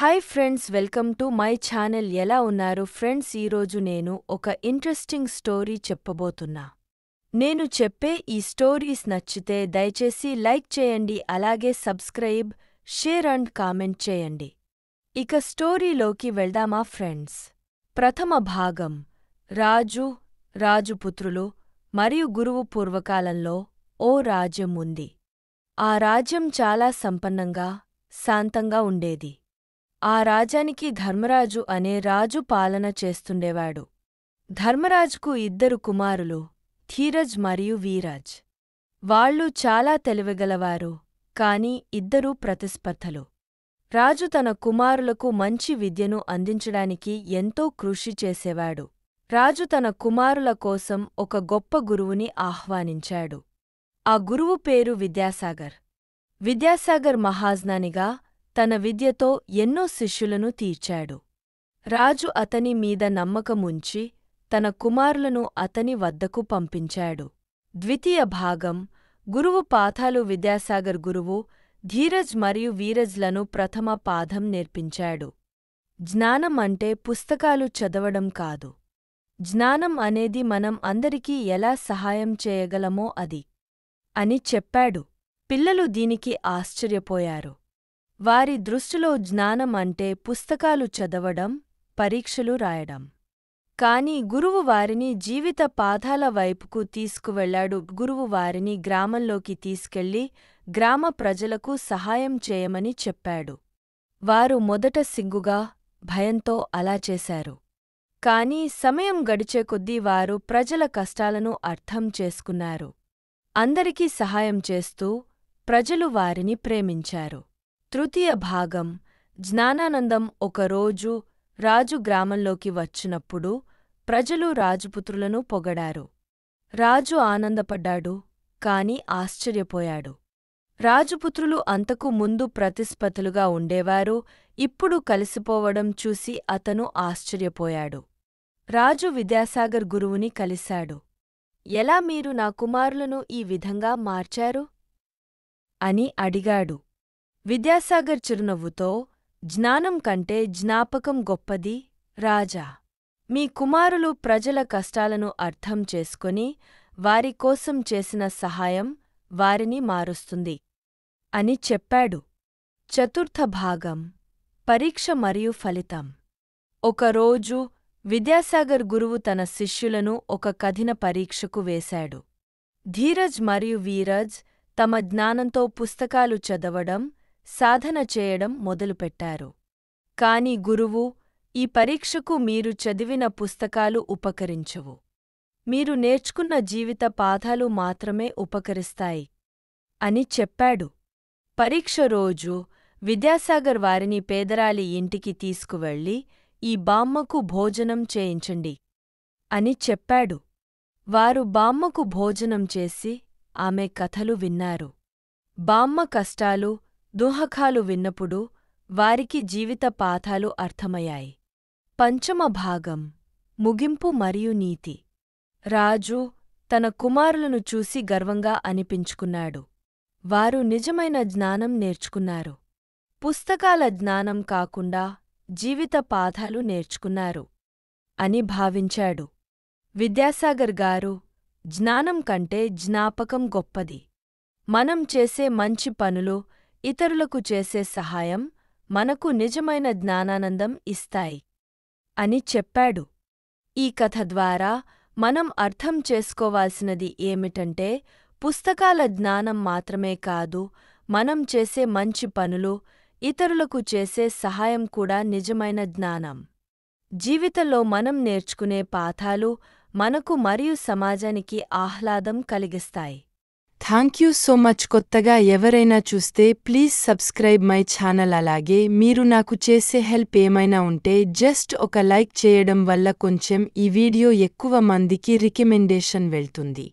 Hi friends, welcome to my channel. ఎలా ఉన్నారు friends? ఈరోజు నేను ఒక ఇంట్రెస్టింగ్ స్టోరీ చెప్పబోతున్నా. నేను చెప్పే ఈ స్టోరీస్ నచ్చితే దయచేసి లైక్ చేయండి, అలాగే సబ్స్క్రైబ్, షేర్ అండ్ కామెంట్ చేయండి. ఇక స్టోరీలోకి వెళ్దామా ఫ్రెండ్స్? ప్రథమ భాగం. రాజుపుత్రులు మరియు గురువు. పూర్వకాలంలో ఓ రాజ్యం ఉంది. ఆ రాజ్యం చాలా సంపన్నంగా, శాంతంగా ఉండేది. ఆ రాజ్యానికి ధర్మరాజు అనే రాజు పాలన చేస్తుండేవాడు. ధర్మరాజుకు 2 కుమారులు, ధీరజ్ మరియు వీరజ్. వాళ్ళు చాలా తెలివిగలవారు, కాని 2 ప్రతిస్పర్ధలు. రాజు తన కుమారులకు మంచి విద్యను అందించడానికి ఎంతో కృషి చేసేవాడు. రాజు తన కుమారుల కోసం ఒక గొప్ప గురువుని ఆహ్వానించాడు. ఆ గురువు పేరు విద్యాసాగర్. విద్యాసాగర్ మహాజ్ఞానిగా తన విద్యతో ఎన్నో శిష్యులను తీర్చాడు. రాజు అతని మీద నమ్మకముంచి తన కుమారులను అతని వద్దకు పంపించాడు. ద్వితీయ భాగం. గురువు పాఠాలు. విద్యాసాగర్ గురువు ధీరజ్ మరియు వీరజ్లను ప్రథమ పాఠం నేర్పించాడు. జ్ఞానం అంటే పుస్తకాలు చదవడం కాదు. జ్ఞానం అనేది మనం అందరికీ ఎలా సహాయం చేయగలమో అది అని చెప్పాడు. పిల్లలు దీనికి ఆశ్చర్యపోయారు. వారి దృష్టిలో జ్ఞానం అంటే పుస్తకాలు చదవడం, పరీక్షలు రాయడం. కాని గురువు వారిని జీవిత పాఠాల వైపుకు తీసుకువెళ్లాడు. గురువు వారిని గ్రామంలోకి తీసుకెళ్లి గ్రామ ప్రజలకు సహాయం చేయమని చెప్పాడు. వారు మొదట సిగ్గుగా, భయంతో అలా చేశారు. కాని సమయం గడిచే కొద్దీ వారు ప్రజల కష్టాలను అర్థం చేసుకున్నారు. అందరికీ సహాయం చేస్తూ ప్రజలు వారిని ప్రేమించారు. తృతీయ భాగం. జ్ఞానానందం. ఒకరోజు రాజు గ్రామంలోకి వచ్చినప్పుడు ప్రజలు రాజపుత్రులను పొగడారు. రాజు ఆనందపడ్డాడు, కాని ఆశ్చర్యపోయాడు. రాజపుత్రులు అంతకు ముందు ప్రతిస్పర్ధలుగా ఉండేవారు, ఇప్పుడు కలిసిపోవడం చూసి అతను ఆశ్చర్యపోయాడు. రాజు విద్యాసాగర్ గురువుని కలిశాడు. ఎలా మీరు నా కుమారులను ఈ విధంగా మార్చారు అని అడిగాడు. విద్యాసాగర్ చిరునవ్వుతో, జ్ఞానం కంటే జ్ఞాపకం గొప్పది రాజా. మీ కుమారులు ప్రజల కష్టాలను అర్థం చేసుకొని వారికోసం చేసిన సహాయం వారిని మారుస్తుంది అని చెప్పాడు. చతుర్థ భాగం. పరీక్ష మరియు ఫలితం. ఒకరోజు విద్యాసాగర్ గురువు తన శిష్యులను ఒక కఠిన పరీక్షకు వేశాడు. ధీరజ్ మరియు వీరజ్ తమ జ్ఞానంతో పుస్తకాలు చదవడం, సాధన చేయడం మొదలుపెట్టారు. కాని గురువు, ఈ పరీక్షకు మీరు చదివిన పుస్తకాలు ఉపకరించవు. మీరు నేర్చుకున్న జీవిత పాఠాలు మాత్రమే ఉపకరిస్తాయి అని చెప్పాడు. పరీక్ష రోజు విద్యాసాగర్ వారిని పేదరాలి ఇంటికి తీసుకువెళ్ళి ఈ బామ్మకు భోజనం చేయించండి అని చెప్పాడు. వారు బామ్మకు భోజనం చేసి ఆమె కథలు విన్నారు. బామ్మ కష్టాలు, దుఃఖాలు విన్నప్పుడు వారికి జీవిత పాఠాలు అర్థమయ్యాయి. పంచమ భాగం. ముగింపు మరియు నీతి. రాజు తన కుమారులను చూసి గర్వంగా అనిపించుకున్నాడు. వారు నిజమైన జ్ఞానం నేర్చుకున్నారు. పుస్తకాల జ్ఞానం కాకుండా జీవిత పాఠాలు నేర్చుకున్నారు అని భావించాడు. విద్యాసాగర్ గారు, జ్ఞానం కంటే జ్ఞాపకం గొప్పది. మనం చేసే మంచి పనులు, ఇతరులకు చేసే సహాయం మనకు నిజమైన జ్ఞానానందం ఇస్తాయి అని చెప్పాడు. ఈ కథ ద్వారా మనం అర్థం చేసుకోవాల్సినది ఏమిటంటే, పుస్తకాల జ్ఞానం మాత్రమే కాదు, మనం చేసే మంచి పనులు, ఇతరులకు చేసే సహాయం కూడా నిజమైన జ్ఞానం. జీవితంలో మనం నేర్చుకునే పాఠాలు మనకు మరియు సమాజానికి ఆహ్లాదం కలిగిస్తాయి. Thank you so much. కొత్తగా ఎవరైనా చూస్తే ప్లీజ్ సబ్స్క్రైబ్ మై ఛానల్. అలాగే మీరు నాకు చేసే హెల్ప్ ఏమైనా ఉంటే జస్ట్ ఒక లైక్ చేయడం వల్ల కొంచెం ఈ వీడియో ఎక్కువ మందికి రికమెండేషన్ వెళ్తుంది.